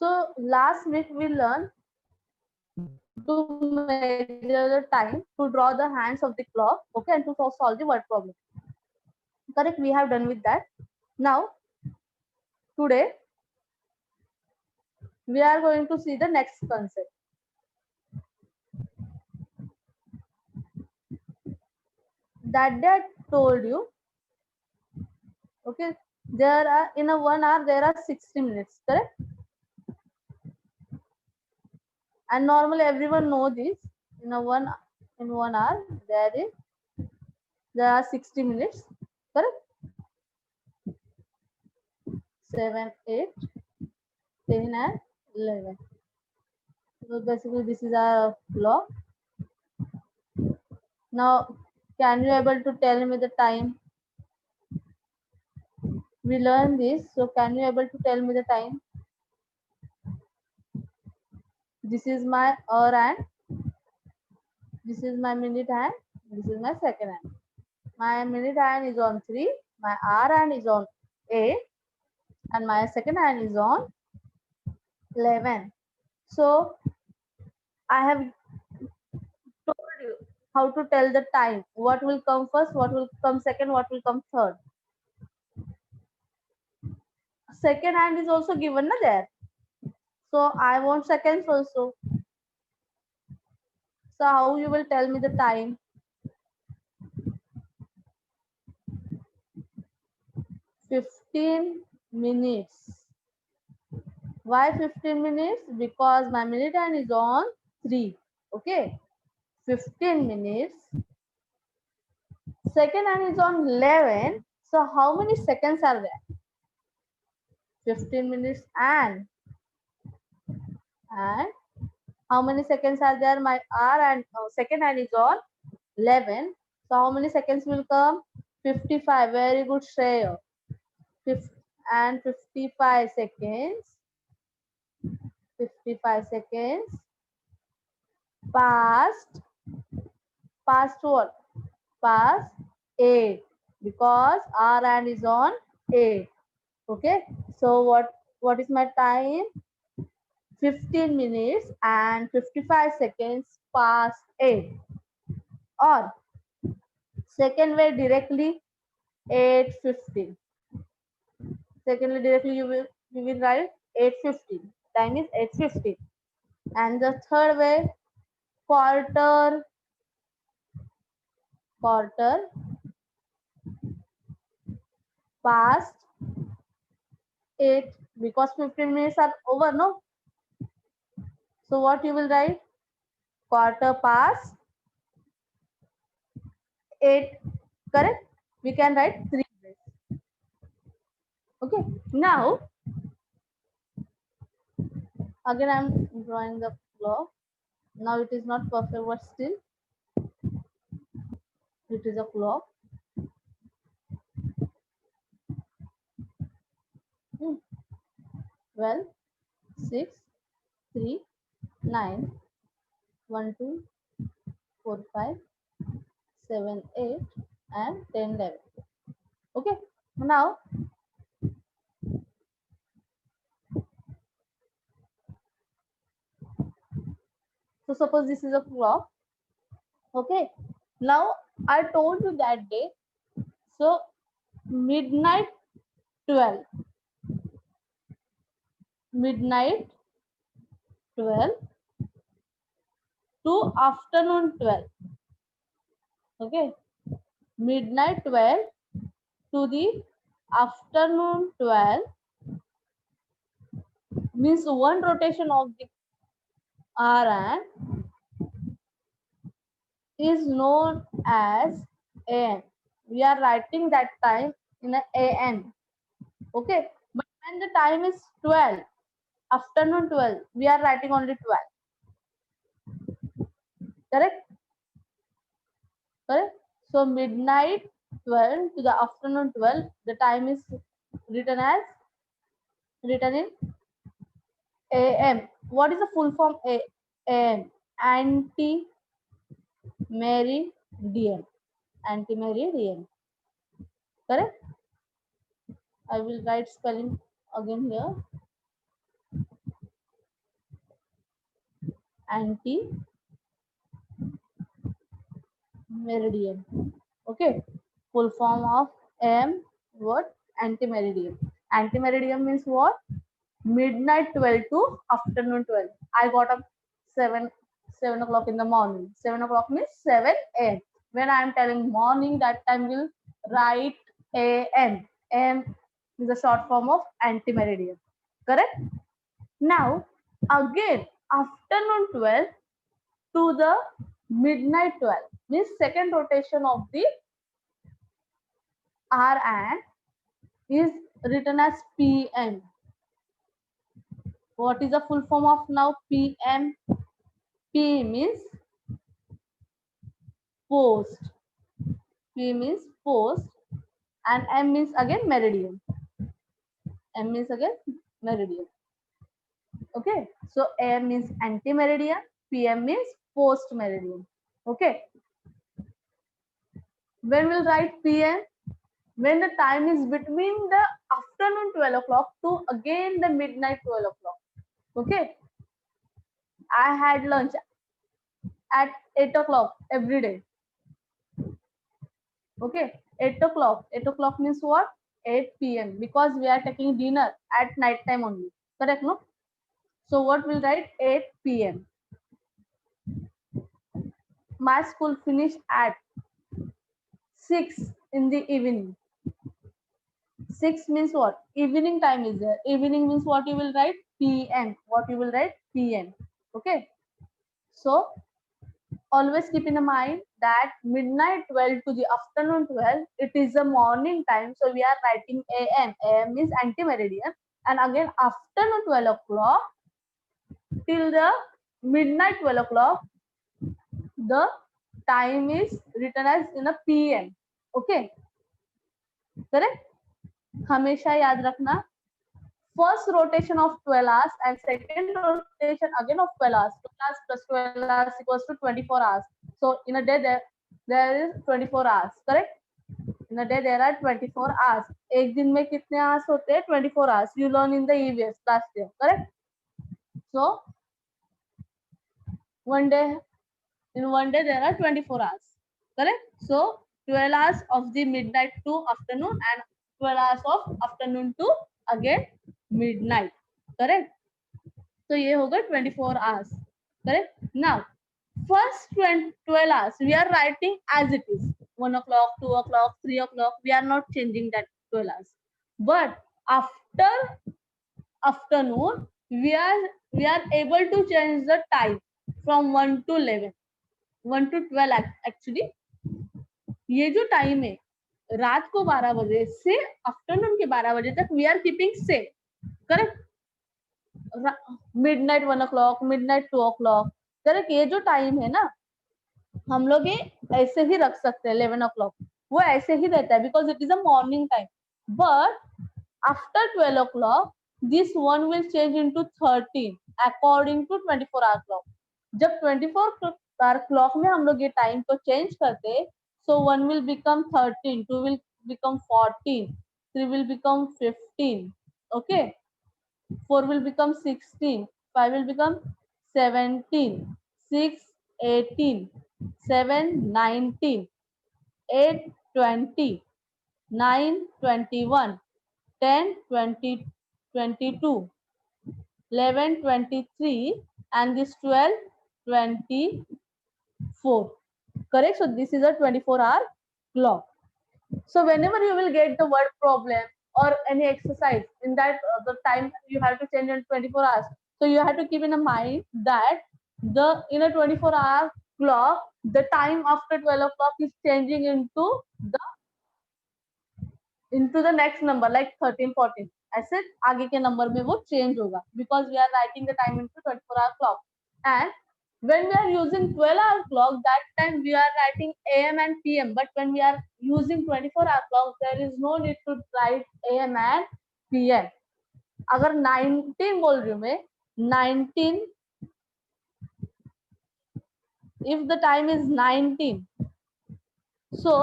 So last week we learned to measure the time, to draw the hands of the clock, okay, and to solve the word problem. Correct? We have done with that. Now today we are going to see the next concept. That day I told you, okay, there are in a 1 hour there are 60 minutes, correct? And normally everyone know this. In 1 hour there are 60 minutes, correct? 7, 8, 10, and 11. So basically this is our clock. Now can you able to tell me the time? We learn this, so can you able to tell me the time? This is my hour hand, this is my minute hand, this is my second hand. My minute hand is on 3, my hour hand is on 8, and my second hand is on 11. So I have told you how to tell the time. What will come first, what will come second, what will come third. Second hand is also given na there. So I want seconds also. So how you will tell me the time? 15 minutes. Why 15 minutes? Because my minute hand is on 3. Okay. 15 minutes. Second hand is on 11. So how many seconds are there? 15 minutes and how many seconds are there? My hour and second hand is on 11. So how many seconds will come? 55. Very good, Shreya. 55 seconds. 55 seconds past what? Past 8, because our hand is on 8. Okay, so what is my time? 15 minutes and 55 seconds past 8. Or second way, directly 8:15. Secondly, directly you will write 8:15. Time is 8:15. And the third way, quarter past 8, because 15 minutes are over, no? So what you will write? Quarter past 8, correct? We can write 3 ways. Okay, now again I am drawing the clock. Now it is not perfect, but still it is a clock. 12, 6, 3, 9, 1, 2, 4, 5, 7, 8, and 10, 11. Okay, now so suppose this is a clock. Okay, now I told you that day, so midnight 12, midnight 12 to afternoon 12. Okay, midnight 12 to the afternoon 12 means one rotation of the hour is known as AM. We are writing that time in a AM. Okay, but when the time is 12, afternoon 12, we are writing only 12. Correct? Correct? So midnight 12 to the afternoon 12, the time is written in AM. What is the full form AM? Anti-meridian. Anti-meridian. Correct? I will write spelling again here. Anti meridian. Okay, full form of AM what? Anti-meridian. Anti-meridian means what? Midnight 12 to afternoon 12. I got up 7 o'clock in the morning. 7 o'clock means 7 a.m. When I am telling morning, that time will write AM. AM is a short form of anti-meridian. Correct? Now, again, afternoon 12 to the midnight 12 means second rotation of the R and is written as PM. What is the full form of now PM? P means post. P means post and M means again meridian. M means again meridian. Okay, so AM means anti-meridian, PM means post-meridian. Okay, when we'll write PM? When the time is between the afternoon 12 o'clock to again the midnight 12 o'clock. Okay, I had lunch at 8 o'clock every day. Okay, 8 o'clock. 8 o'clock means what? 8 p.m. because we are taking dinner at night time only. Correct, no? So what we'll write? 8 p.m. My school finished at 6 in the evening. 6 means what? Evening time is there. Evening means what you will write? PM. What you will write? PM. Okay. So always keep in mind that midnight 12 to the afternoon 12, it is a morning time. So we are writing AM. AM means anti-meridian. And again, afternoon 12 o'clock till the midnight 12 o'clock, the time is written as in a PM. Okay. Correct? हमेशा याद रखना. First rotation of 12 hours and second rotation again of 12 hours. 12 hours plus 12 hours equals to 24 hours. So in a day there is 24 hours. Correct? In a day there are 24 hours. एक दिन में कितने hours होते हैं? 24 hours. You learn in the EVS last year. Correct? So one day, in one day there are 24 hours. Correct? So 12 hours of the midnight to afternoon and 12 hours of afternoon to again midnight. Correct? So ये होगा 24 hours. Correct? Now first 12 hours we are writing as it is. 1 o'clock, 2 o'clock, 3 o'clock. We are not changing that 12 hours. But after afternoon we are able to change the time from 1 to 11. 1 to 12 actually. ये जो time है रात को 12 बजे से afternoon के 12 बजे तक we are keeping same. Correct? Midnight 1 o'clock, midnight 2 o'clock. Correct? ये जो टाइम है ना हम लोग ये ऐसे ही रख सकते हैं. 11 o'clock वो ऐसे ही रहता है because it is a morning time. But after 12 o'clock this one will change into 13 according to 24 hour clock. जब 24 hour क्लॉक में हम लोग ये टाइम को चेंज करते, so 1 will become 13, 2 will become 14, 3 will become 15. Okay, 4 will become 16, 5 will become 17, 6 18, 7 19, 8 20, 9 21, 10 20 22, 11 23, and this 12 24. Correct? So this is a 24-hour clock. So whenever you will get the word problem or any exercise in that the time you have to change in 24 hours. So you have to keep in mind that in a 24-hour clock, the time after 12 o'clock is changing into the next number like 13, 14. ऐसे आगे के number में वो change होगा because we are writing the time into 24-hour clock. And when we are using 12-hour clock, that time we are writing AM and PM. But when we are using 24-hour clock, there is no need to write AM and PM. अगर 19 बोल रही हूँ मैं 19, if the time is 19, so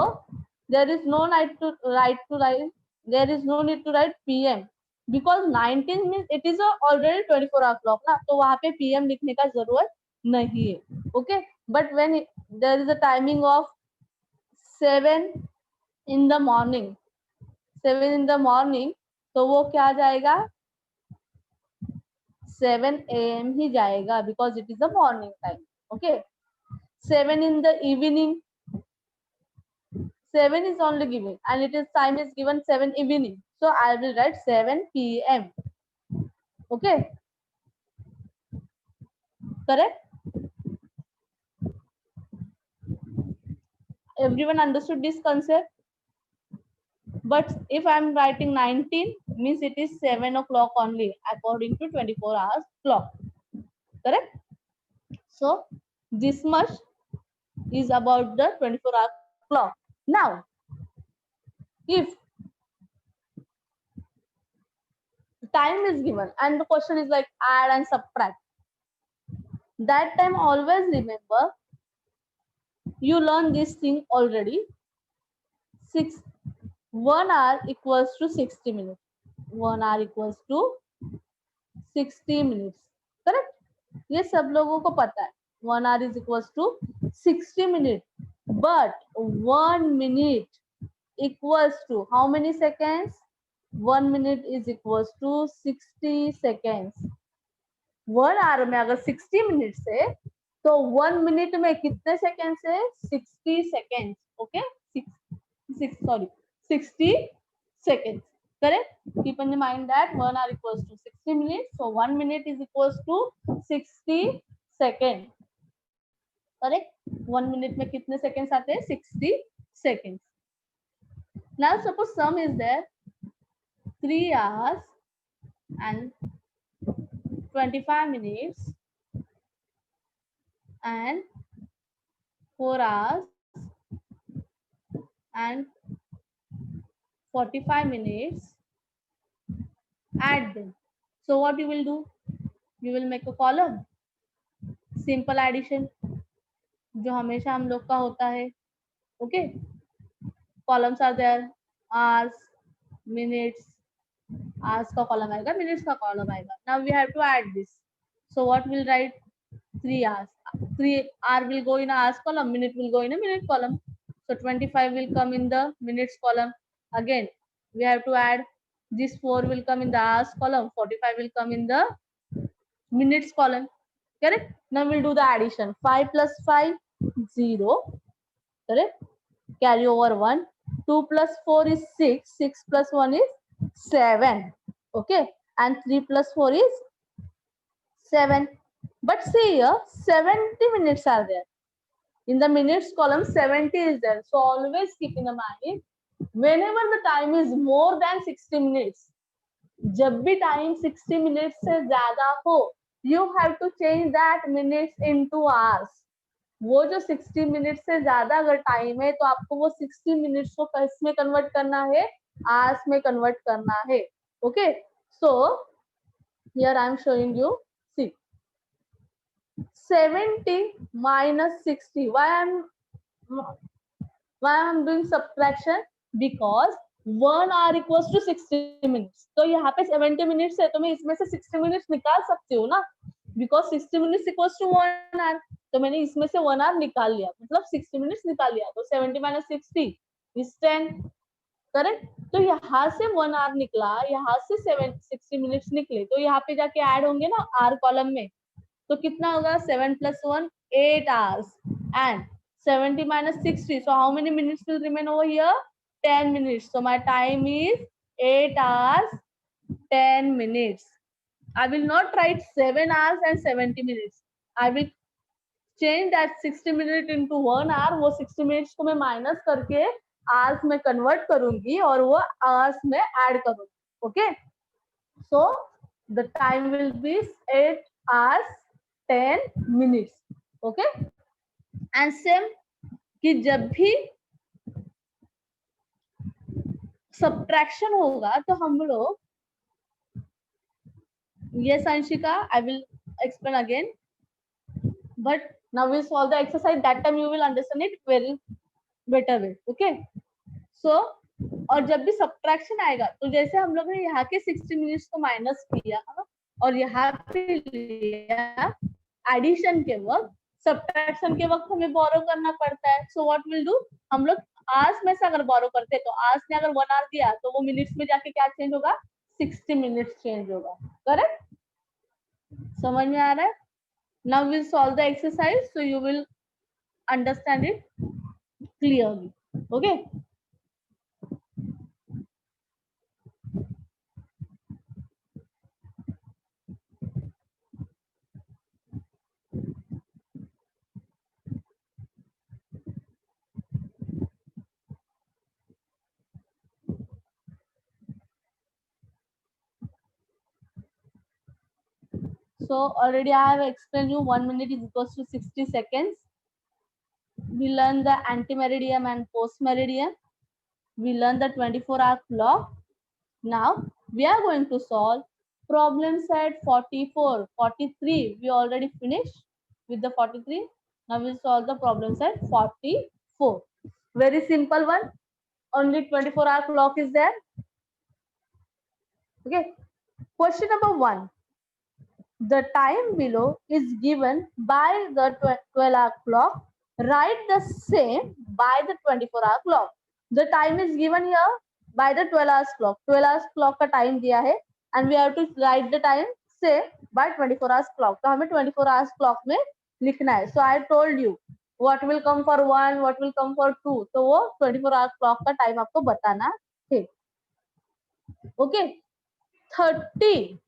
there is no need to write there is no need to write PM because 19 means it is already 24-hour clock ना, तो वहाँ पे PM लिखने का जरूरत नहीं है. Okay, but when there is a timing of 7 in the morning, 7 in the morning, तो वो क्या जाएगा, 7 AM ही जाएगा, because it is a morning time. Okay, 7 in the evening, 7 is only given and it is time is given 7 evening, so I will write 7 PM. Okay, correct? Everyone understood this concept? But if I'm writing 19, means it is 7 o'clock only according to 24 hours clock. Correct? So this much is about the 24-hour clock. Now, if time is given and the question is like add and subtract, that time always remember, you learn this thing already. 1 hour equals to 60 minutes. 1 hour equals to 60 minutes. Correct? ये सब लोगों को पता है. 1 hour is equals to 60 minutes. But 1 minute equals to how many seconds? 1 minute is equals to 60 seconds. 1 hour में अगर 60 minutes है तो 1 मिनट में कितने सेकेंड्स है? 60 seconds. Okay, 60 seconds. Correct? Keep in mind that 1 hour equals to 60 minutes, so 1 minute is equals to 60 seconds. Correct? 1 minute में कितने seconds आते हैं? 60 seconds. Now suppose sum is there 3 hours and 25 minutes and 4 hours and 45 minutes. Add them. So what you will do? You will make a column. Simple addition जो हमेशा हम लोग का होता है. Okay, columns are there. Hours, minutes. Hours का column आएगा, minutes का column आएगा. Now we have to add this. So what will write? 3 hours. 3 hour will go in hours column, minute will go in a minute column. So 25 will come in the minutes column. Again, we have to add this 4 will come in the hours column, 45 will come in the minutes column. Correct? Now we'll do the addition. 5 plus 5, 0. Correct? Carry over 1. 2 plus 4 is 6. 6 plus 1 is 7. Okay? And 3 plus 4 is 7. But see here, 70 minutes are there. In the minutes column, 70 is there. So always keep in mind, whenever the time is more than 60 minutes, जब भी time 60 minutes से ज्यादा हो, you have to change that minutes into hours. वो जो 60 minutes से ज्यादा अगर टाइम है तो आपको वो 60 minutes को किसमें कन्वर्ट करना है? hours में कन्वर्ट करना है. Okay, so here I am showing you. See, 70 minus 60. Why I'm doing subtraction? Because 1 hour equals to 60 minutes. तो यहाँ पे 70 minutes है तो मैं इसमें से 60 minutes निकाल सकती हूँ ना, because 60 minutes equals to 1 hour. तो मैंने इसमें से 1 hour निकाल लिया, मतलब 60 minutes निकाल लिया. तो 70 minus 60 is 10. करेक्ट? तो यहाँ से 1 hour निकला, यहाँ से 60 minutes निकले, तो यहाँ पे जाके ऐड होंगे ना आर कॉलम में. तो कितना होगा? 7 plus 1, 8 hours. And 70 minus 60. So how many minutes will remain over here? 10 minutes. So my time is 8 hours, 10 minutes. I will not write 7 hours and 70 minutes. I will change that 60 minutes into 1 hour. वो 60 minutes को मैं minus करके hours में convert करूंगी और वो hours में add करूंगी. Okay? So the time will be 8 hours, 10 minutes. Okay? And same कि जब भी subtraction होगा तो हम लोग, yes Anshika, I will explain again, but now we'll solve the exercise. That time you will understand it very better way. Okay? So और जब भी subtraction आएगा तो जैसे हम लोग ने यहाँ के 60 minutes को minus किया और यहाँ पे लिया एडिशन के वक्त, सब्ट्रैक्शन के वक्त हमें बोरो करना पड़ता है. सो व्हाट विल डू, हम लोग आवर्स में से अगर बोरो करते हैं तो आवर्स ने अगर 1 आवर दिया तो वो मिनट्स में जाके क्या चेंज होगा, 60 मिनट्स चेंज होगा. करेक्ट, समझ में आ रहा है? Now will solve the exercise so you will understand it clearly. Okay, so already I have explained you 1 minute is equals to 60 seconds. We learn the anti-meridiem and post-meridiem. We learn the 24-hour clock. Now we are going to solve problem set 44, 43. We already finished with the 43. Now we'll solve the problem set 44. Very simple one. Only 24-hour clock is there. Okay. Question number 1. The time below is given by the 12-hour clock. Write the same by the 24-hour clock. The time is given here by the 12 hours clock. 12 hours clock का time दिया है and we have to write the time same by 24 hours clock. तो हमें 24 hours clock में लिखना है. So I told you what will come for 1, what will come for 2. तो वो 24 hours clock का time आपको बताना है. Okay. 30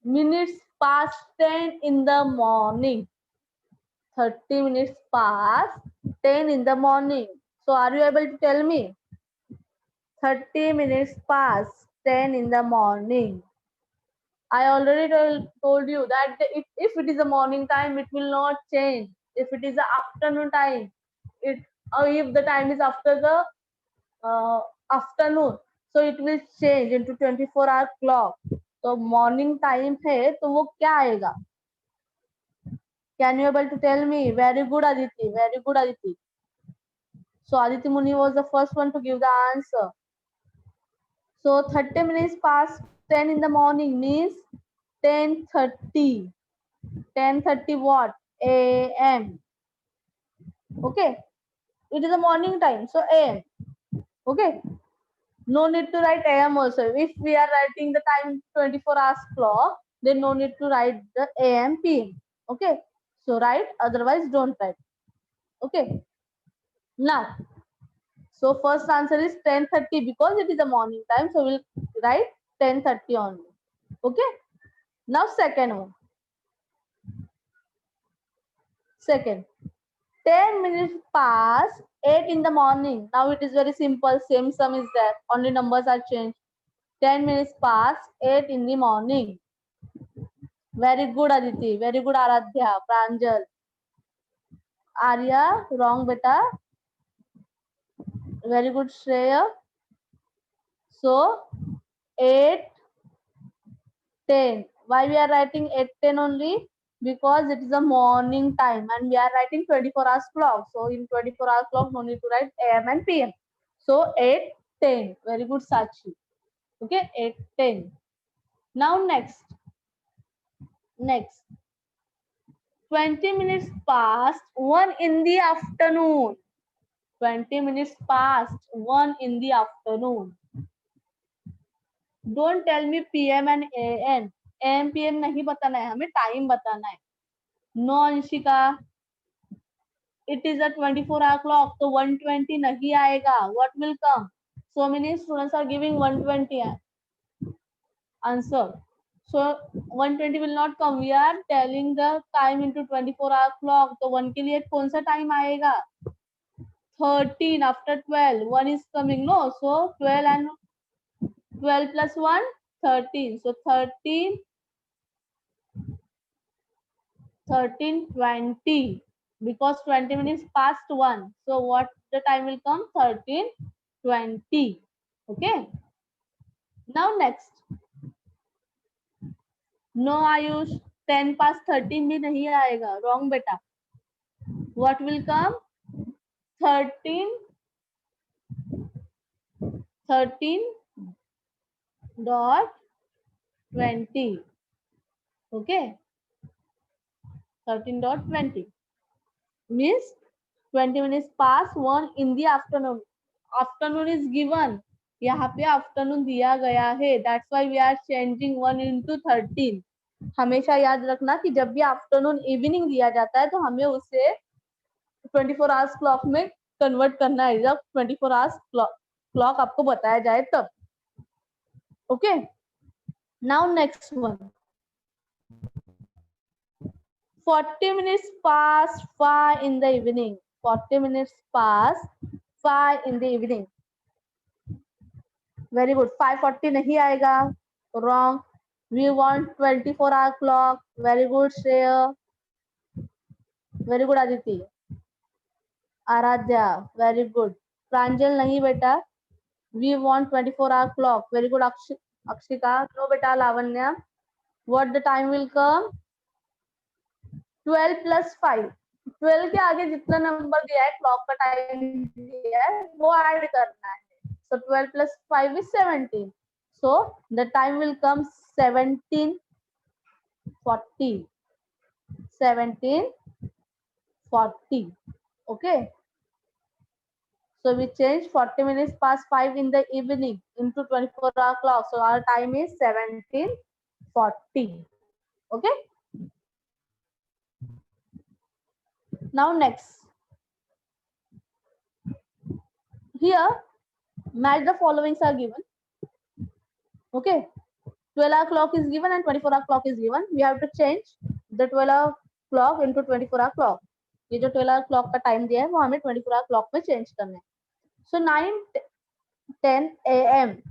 minutes past 10 in the morning. 30 minutes past 10 in the morning. So are you able to tell me? 30 minutes past 10 in the morning. I already told you that if it is a morning time, it will not change. If it is the afternoon time, or if the time is after the afternoon, so it will change into 24-hour clock. तो morning time है तो वो क्या आएगा? Can you able to tell me? Very good, Aditi. Very good, Aditi. So Aditi Muni was the first one to give the answer. So 30 minutes past 10 in the morning means 10:30. 10:30 what? AM. Okay. It is a morning time. So AM. Okay. No need to write AM also. If we are writing the time 24 hours clock, then no need to write the AM PM. Okay. So write, otherwise don't write. Okay. Now, so first answer is 10:30 because it is a morning time. So we'll write 10:30 only. Okay. Now second one. Second. 10 minutes past 8 in the morning. Now it is very simple. Same sum is there. Only numbers are changed. 10 minutes past 8 in the morning. Very good, Aditi. Very good, Aradhya. Pranjal. Arya, wrong beta. Very good, Shreya. So 8:10. Why we are writing 8:10 only? Because it is a morning time and we are writing 24 hours clock. So in 24 hours clock, no need to write AM and PM. So 8:10. Very good, Sachi. Okay, 8:10. Now next. 20 minutes past 1 in the afternoon. 20 minutes past 1 in the afternoon. Don't tell me PM and AM. AM PM नहीं बताना है, हमें time बताना है. No Anshika, it is a 24-hour clock, तो 120 नहीं आएगा. What will come? So many students are giving 120 answer. So 120 will not come. We are telling the time into 24-hour clock. तो 1 के लिए कौन सा टाइम आएगा? 13 after 12. 1 is coming, no? So 12 and 12 plus 1, 13. So 13, 20. Because 20 minutes past 1. So what the time will come? 13:20. Okay. Now next. No Ayush, 10 past 13 भी नहीं आएगा. Wrong beta. What will come? 13:20. Okay. 13.20 means 20 minutes past 1 in the afternoon. Afternoon is given. यहाँ पे afternoon दिया गया है. That's why we are changing 1 into 13. हमेशा याद रखना कि जब भी आफ्टरनून इवनिंग दिया जाता है तो हमें उसे 24 आवर्स क्लॉक में कन्वर्ट करना है. जब 24 आवर्स क्लॉक आपको बताया जाए तब. Okay, now next one. 40 minutes past 5 in the evening. 40 minutes past 5 in the evening. Very good. 5:40 नहीं आएगा. Wrong. We want 24-hour clock. Very good, Shreya. Very good, Aditi. Aradhya. Very good. Pranjal नहीं बेटा. We want 24-hour clock. Very good, Akshika. No बेटा, Lavanya. What the time will come? 12 plus 5. 12 के आगे जितना number दिया है clock का time दिया है वो ऐड करना है. So 12 plus 5 is 17. So the time will come 17:40. 17:40. Okay. So we change 40 minutes past 5 in the evening into 24-hour clock. So our time is 17:40. Okay. Now next. Here, match the followings are given. Okay. 12-hour clock is given and 24-hour clock is given. We have to change the 12-hour clock into 24-hour clock. ये जो 12-hour clock का time दिया है वो हमें 24-hour clock में change करना है. So 9:10 a.m.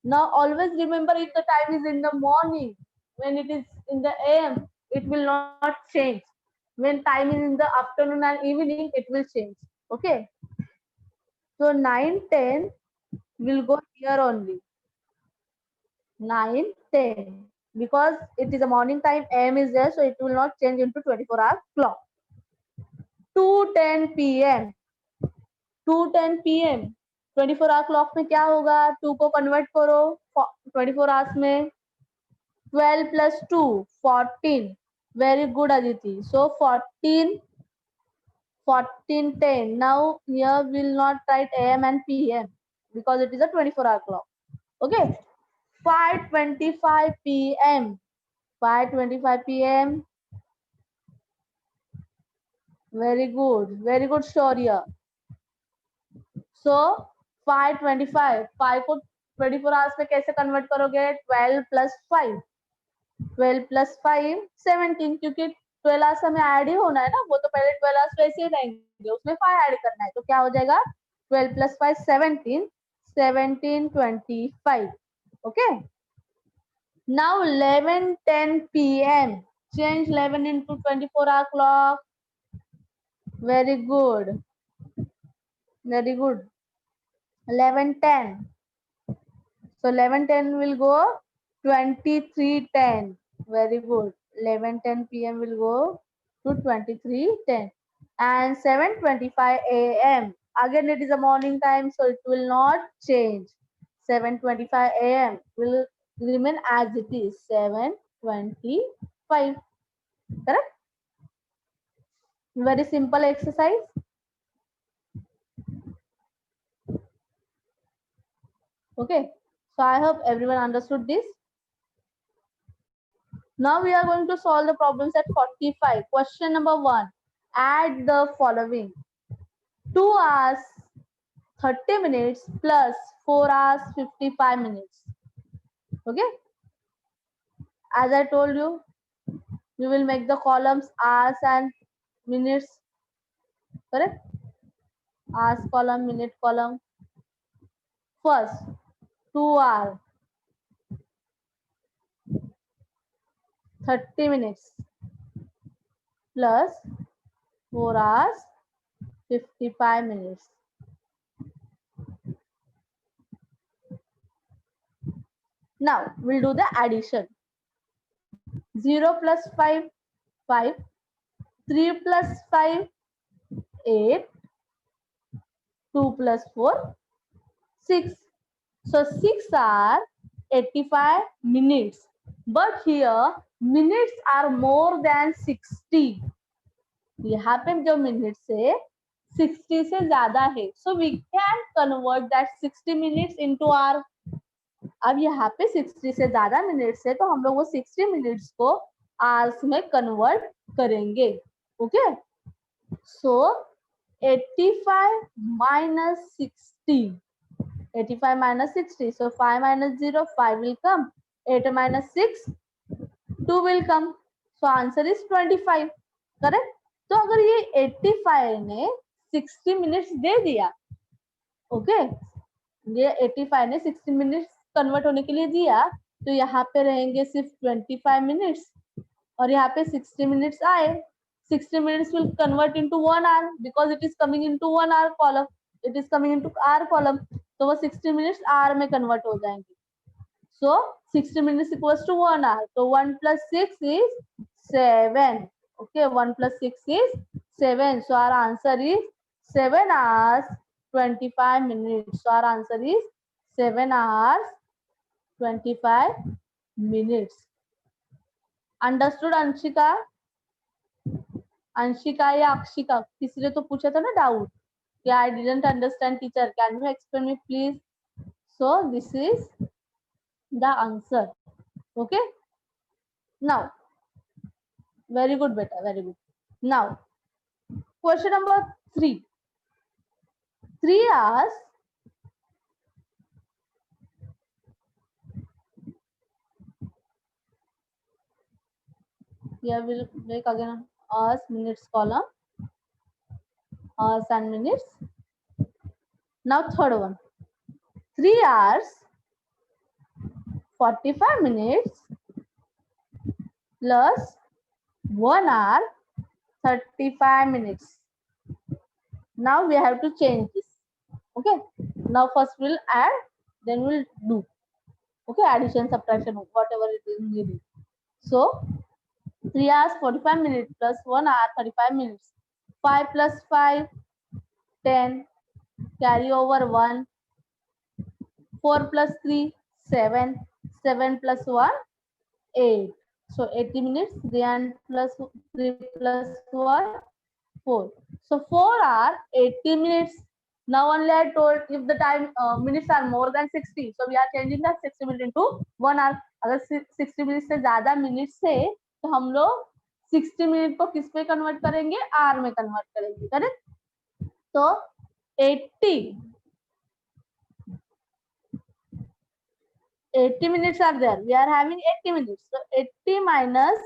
Now always remember if the time is in the morning, when it is in the a.m. it will not change. When time is in the afternoon and evening, it will change. Okay. So 9:10 will go here only. 9:10 because it is a morning time, AM is there, so it will not change into 24-hour clock. 2:10 p.m. 2:10 p.m. 24-hour clock में क्या होगा? 2 को convert करो 24 hours में. 12 plus 2 14. Very good, Aditi. So 14:10. Now here we will not write AM and PM because it is a 24-hour clock. Okay. 5:25 p.m. 5:25 p.m. Very good. Very good, Shaurya. So 5:25. 5 को 24 hours में कैसे convert करोगे? 12 plus 5. 12 plus 5 17. क्योंकि 12 hours हमें add ही होना है ना, वो तो पहले 12 hours वैसे ही रहेंगे, उसमें 5 ऐड करना है. तो क्या हो जाएगा? 12 plus 5 17. 17:25. Okay. Now 11:10 p.m. Change 11 into 24-hour clock. Very good. Very good. 11:10. So 11:10 will go 23:10. Very good. 11:10 p.m. will go to 23:10. And 7:25 a.m. Again it is a morning time, so it will not change. 7:25 a.m. will remain as it is. 7:25. Correct? Very simple exercise. Okay. So I hope everyone understood this. Now we are going to solve the problems at 45. Question number 1. Add the following. 2 hours 30 minutes plus 4 hours 55 minutes. Okay. As I told you, we will make the columns hours and minutes. Correct? Hours column, minute column. First, 2 hours 30 minutes plus 4 hours 55 minutes. Now we'll do the addition. 0 plus 5, 5. 3 plus 5, 8. 2 plus 4, 6. So 6 hours 85 minutes. but here minutes are more than 60. यहाँ पे जो minutes है 60 से ज्यादा है, so we can convert that 60 minutes into hour. अब यहाँ पे 60 से ज्यादा मिनट्स है तो हम लोग वो 60 मिनट्स को आवर्स में कन्वर्ट करेंगे. Okay, so 85 minus 60, 85 minus 60, so 5 minus 0, 5 will come, 8 minus 6, 2 will come, so answer is 25. Correct. तो अगर ये 85 ने 60 मिनट्स दे दिया, ओके, ये 85 ने 60 मिनट्स कन्वर्ट होने के लिए दिया, तो यहाँ पे रहेंगे सिर्फ 25 मिनट्स और यहाँ पे 60 मिनट्स आए. 60 minutes will convert into 1 hour because it is coming into 1 hour column. It is coming into hour column. तो वो 60 minutes hour में convert हो जाएंगे. So 60 minutes equals to 1 hour. So 1 plus 6 is 7. Okay, 1 plus 6 is 7. So our answer is 7 hours 25 minutes. So our answer is 7 hours 25 minutes. Understood, Anshika? Anshika या अक्षिका, किसी ने तो पूछा था ना डाउट कि I didn't understand teacher, can you explain me please? So this is the answer. Okay, now very good बेटा, very good. Now question number 3. 3 hours here will make again hours minutes column, hours and minutes. Now third one, 3 hours 45 minutes plus 1 hour 35 minutes. Now we have to change this. Okay, now first we'll add, then we'll do, okay, addition, subtraction, whatever it is needed. So 3 hours 45 minutes plus 1 hour 35 minutes. 5 plus 5 10, carry over 1. 4 plus 3 7, 7 plus 1 8. So 80 minutes. 3 plus 3 plus 1 4. So 4 hour 80 minutes. Now only I told if the time minutes are more than 60, so we are changing that 60 minutes into 1 hour. अगर 60 minute से ज्यादा minutes है तो हम लोग 60 minute को किस पे कन्वर्ट करेंगे? आर में कन्वर्ट करेंगे. करेक्ट. तो 80 minutes are there. We are having 80 minutes. So 80 minus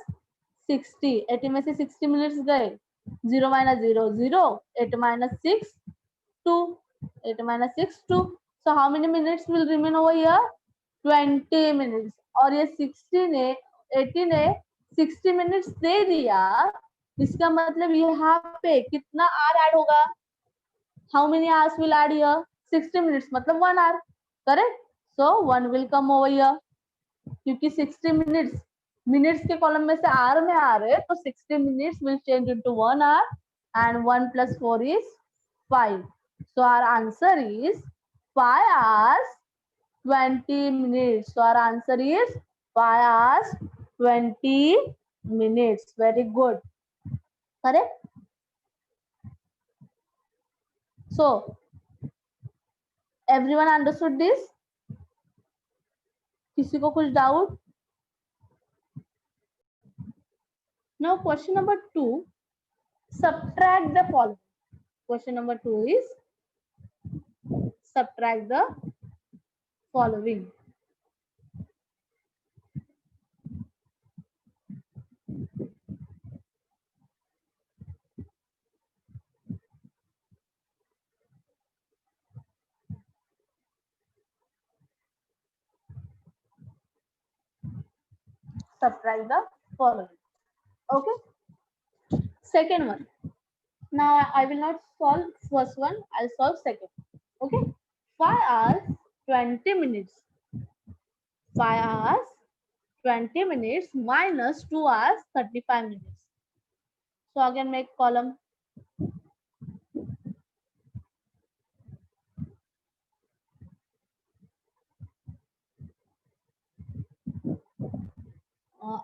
60. 80 में से 60 minutes गए. 0 minus 0 0. 8 minus 6 2. 8 minus 6 2. So how many minutes will remain over here? 20 minutes. और ये 60 ने 80 ने 60 minutes दे दिया. इसका मतलब यहाँ पे कितना आर ऐड होगा? How many hours will add here? 60 minutes मतलब 1 hour. Correct? So 1 will come over here. क्योंकि 60 minutes के कॉलम में से आर में आ रहे, तो 60 minutes will change into 1 hour and 1 plus 4 is 5. So our answer is 5 hours 20 minutes. So our answer is 5 hours 20 minutes. Very good. Correct? So everyone understood this? किसी को कुछ doubt? Now question number 2, subtract the following. Question number 2 is subtract the following. Subtract the following. Okay. Second one. Now I will not solve first one. I'll solve second. Okay. 5 hours 20 minutes. 5 hours 20 minutes minus 2 hours 35 minutes. So again make column.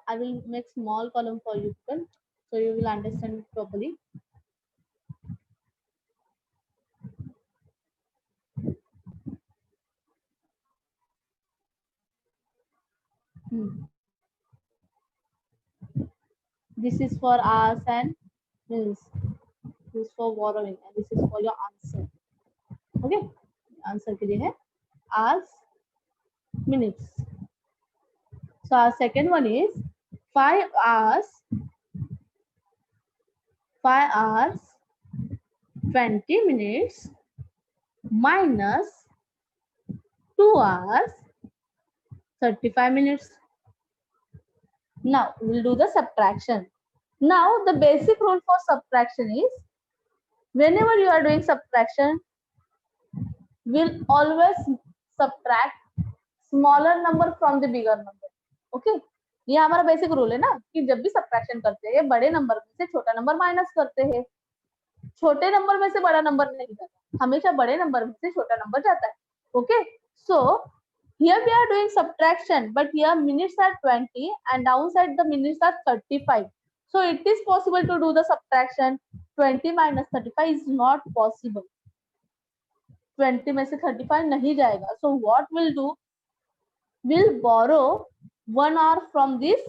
I will make small column for you people, so you will understand it properly. This is for hours and minutes. This is for borrowing, and this is for your answer. Okay, answer के लिए है hours, minutes. So our second one is 5 hours, 20 minutes minus 2 hours 35 minutes. Now we'll do the subtraction. Now the basic rule for subtraction is, whenever you are doing subtraction, we'll always subtract smaller number from the bigger number. Okay, ये हमारा basic rule है ना, कि जब भी subtraction करते हैं बड़े नंबर में से छोटा नंबर माइनस करते हैं, छोटे नंबर में से बड़ा नंबर नहीं जाता, हमेशा बड़े नंबर में से छोटा नंबर जाता है. Okay, so here we are doing subtraction, but here minutes are 20 and downside the minutes are 35. So it is possible to do the subtraction. 20 minus 35 is not possible. 20 में से 35 नहीं जाएगा. So what we'll do? We'll borrow 1 hour from this.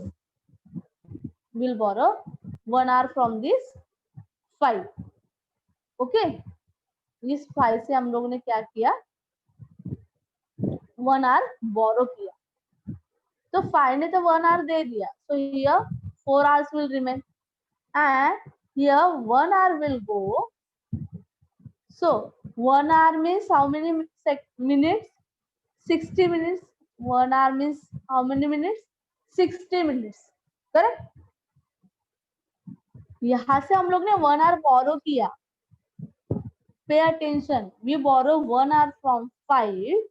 We'll borrow 1 hour from this 5. Okay. इस 5 से हम लोगों ने क्या किया? 1 hour borrow किया. तो 5 ने तो 1 hour दे दिया. So here 4 hours will remain. And here 1 hour will go. So 1 hour means how many minutes? 60 minutes. 1 hour means how many minutes? 60 minutes. Correct? यहाँ से हम लोग ने 1 hour borrow किया. Pay attention. We borrow 1 hour from 5.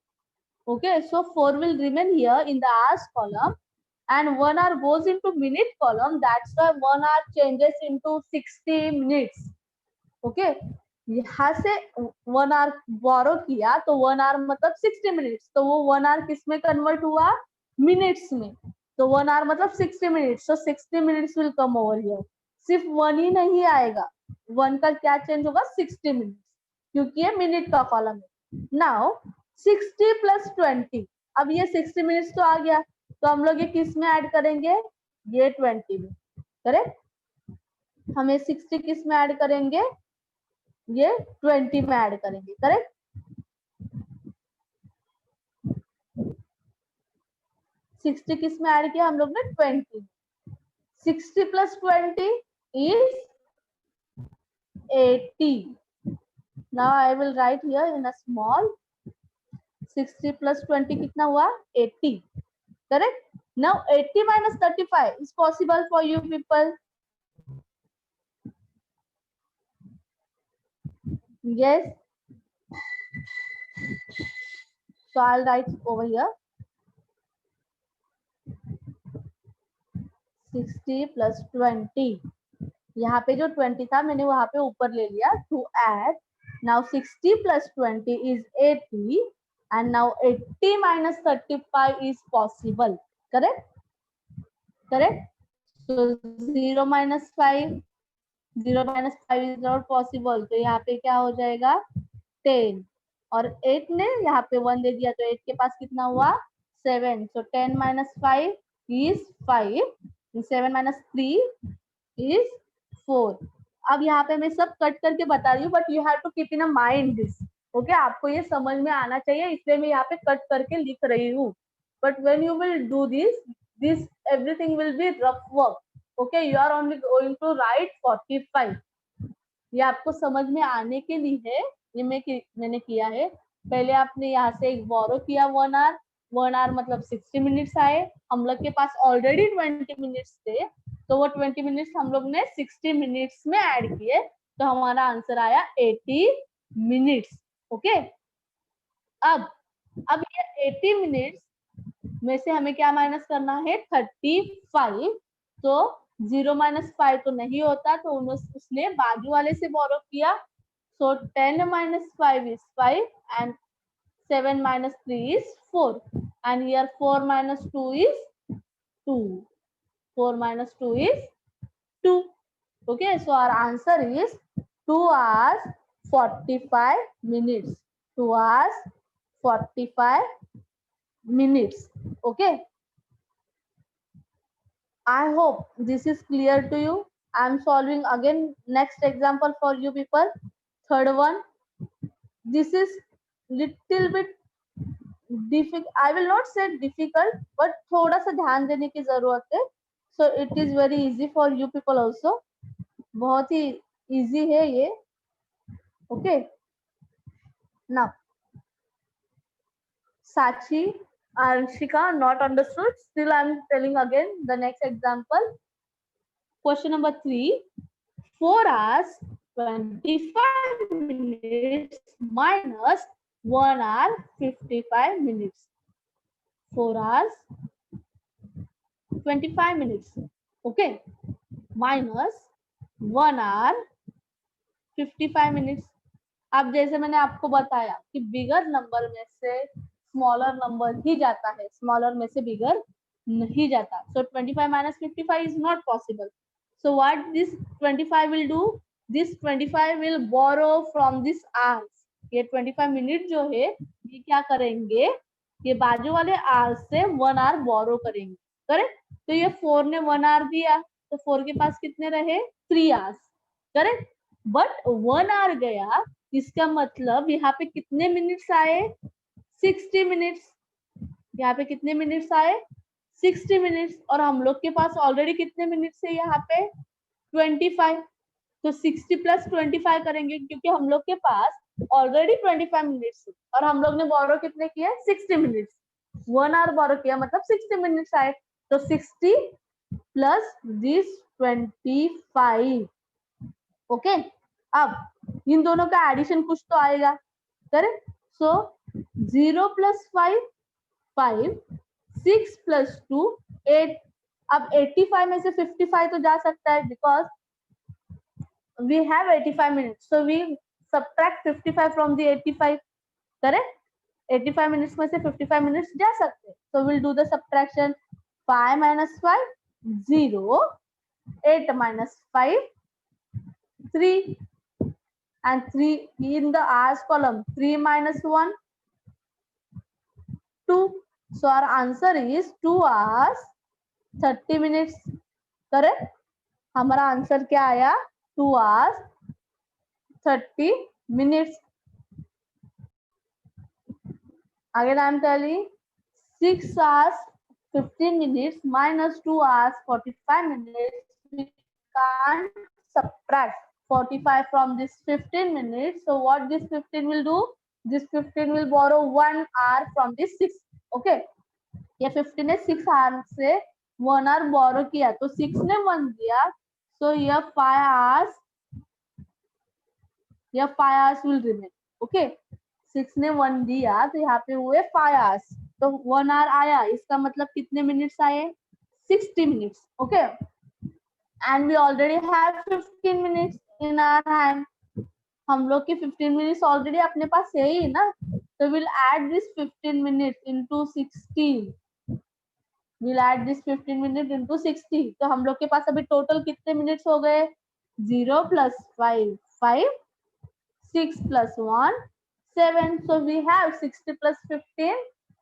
Okay, so 4 will remain here in the hours column, and 1 hour goes into minute column. That's why 1 hour changes into 60 minutes. Okay, यहाँ से 1 hour borrow किया तो 1 hour मतलब 60 minutes. तो वो 1 hour किस में convert हुआ? Minutes में. तो 1 hour मतलब 60 minutes. So 60 minutes will come over here. सिर्फ 1 ही नहीं आएगा. 1 का क्या चेंज होगा? 60 minutes. क्योंकि ये मिनट का कॉलम है. Now 60 plus 20. अब ये 60 मिनट्स तो आ गया, तो हम लोग ये किस में ऐड करेंगे? ये 20 में. करेक्ट? हमें 60 किस में ऐड करेंगे? ये 20 में ऐड करेंगे. करेक्ट? 60 किस में ऐड किया हम लोग ने? 20. 60 plus 20 is 80. Now I will write here in a small. 60 plus 20 कितना हुआ? 80. Correct? Now 80 minus 35 is possible for you people. Yes. So I'll write over here. 60 plus 20. यहाँ पे जो 20 था मैंने वहां पे ऊपर ले लिया to add. Now 60 plus 20 is 80, and now 80 minus 35 is possible. Correct? Correct? So 0 minus 5. 0 minus 5 is not possible. तो यहाँ पे क्या हो जाएगा? 10. और 8 ने यहाँ पे 1 दे दिया, तो 8 के पास कितना हुआ? 7. So 10 minus 5 is 5. 7 minus 3 is 4. अब यहाँ पे मैं सब कट करके बता रही हूँ, but you have to keep in a mind this. Okay, आपको ये समझ में आना चाहिए, इसलिए मैं यहाँ पे कट करके लिख रही हूँ. But when you will do this everything will be rough work. Okay, you are only going to write 45. ये आपको समझ में आने के लिए है, ये मैंने किया है. पहले आपने यहाँ से एक बोरो किया 1 hour. 1 hour मतलब 60 मिनट्स आए. हम लोग के पास ऑलरेडी 20 मिनट्स थे, तो वो 20 मिनट्स हम लोग ने 60 मिनट्स में ऐड किए, तो हमारा आंसर आया 80 मिनट्स. ओके, अब ये 80 मिनट्स में से हमें क्या माइनस करना है? 35. तो 0 minus 5 तो नहीं होता, तो उसने बाजू वाले से बोरो किया. So 10 minus 5 is 5, and 7 minus 3 is 4, and here 4 minus 2 is 2. 4 minus 2 is 2. Okay, so our answer is 2 hours 45 minutes. 2 hours 45 minutes. Okay, I hope this is clear to you. I am solving again next example for you people. Third one. This is little bit difficult. I will not say difficult, but थोड़ा सा ध्यान देने की जरूरत है. So it is very easy for you people also. बहुत ही easy है ये. Okay. Now, Sachi, Anshika not understood. Still, I am telling again the next example. Question number 3. 4 hours 25 minutes minus 1 hour 55 minutes. 4 hours 25 minutes. Okay. Minus 1 hour 55 minutes. अब जैसे मैंने आपको बताया कि bigger number में से स्मॉलर नंबर ही जाता है, स्मॉलर में से बिगर नहीं जाता. So 25 minus 55 is not possible. So what this 25 will do? This 25 will borrow from this hours. ये 25 मिनट जो है ये क्या करेंगे, ये बाजू वाले hours से 1 hour borrow करेंगे. करेक्ट. तो ये 4 ने 1 hour दिया, तो 4 के पास कितने रहे? 3 hours. करेक्ट. बट 1 hour गया, इसका मतलब यहाँ पे कितने मिनट्स आए? 60 मिनट्स. यहाँ पे कितने मिनट्स आए? 60 मिनट्स. और हम लोग के पास ऑलरेडी कितने मिनट्स है यहाँ पे? 25. तो 60 प्लस 25 करेंगे क्योंकि हम लोग के पास ऑलरेडी 25 मिनट्स है और हम लोग ने बोरो कितने किए? 60 मिनट्स. 1 आवर बोरो किया मतलब 60 मिनट्स आए. तो 60 प्लस दिस 25. ओके. अब इन दोनों का एडिशन कुछ तो आएगा. करेक्ट. सो 0 प्लस 5 5, 6 प्लस 2 8. अब 85 में से 55 तो जा सकता है because we have 85 minutes, so we subtract 55 from the 85. Correct. 85 minutes में से 55 minutes जा सकते हैं. So we'll do the subtraction. 5 minus 5 0, 8 minus 5 3, and 3 in the hours column. 3 minus 1 2. So our answer is 2 hours 30 minutes. Correct. हमारा answer क्या आया? 2 hours 30 minutes. Again I am telling 6 hours 15 minutes minus 2 hours 45 minutes. We can't subtract 45 from this 15 minutes. So what this 15 will do? This 15 will borrow 1 hour from this 6. Okay. ये 15 ने 6 hour से 1 hour borrow किया, तो 6 ने 1 दिया. So ये 5 hours, ये 5 hours will remain. Okay. 6 ने 1 दिया तो यहाँ पे हुए 5 hours. तो 1 hour आया, इसका मतलब कितने मिनट्स आए? 60 minutes. Okay. And we already have 15 minutes in our hand. हम लोग के 15 minutes already अपने पास है ही ना. So we'll add this 15 minutes into 60. We'll add this 15 minutes into 60. तो हम लोग के पास अभी टोटल कितने मिनट्स हो गए? 0 plus 5 5, 6 plus 1 7. So we have 60 plus 15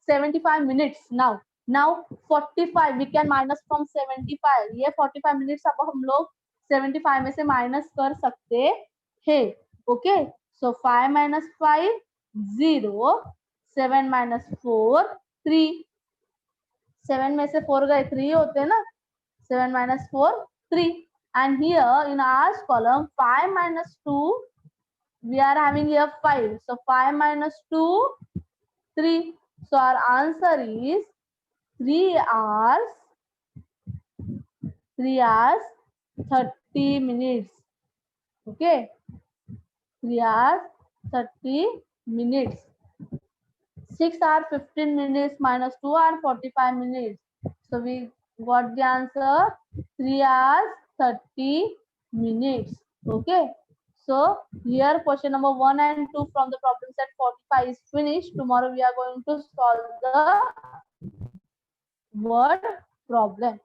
75 minutes. Now 45 we can minus from 75. ये 45 minutes अब हम लोग 75 में से माइनस कर सकते हैं. ओके. सो 5 minus 5 0, 7 minus 4 3. 7 में से 4 गए 3 होते हैं ना. 7 minus 4 3. And here in ours column 5 minus 2 we are having here 5. So 5 minus 2 3. So our answer is 3 hours 30 minutes. Okay. 3 hours 30 minutes. 6 hours 15 minutes minus 2 hours 45 minutes. So we got the answer 3 hours 30 minutes. Okay. So here question number 1 and 2 from the problem set 45 is finished. Tomorrow we are going to solve the word problem.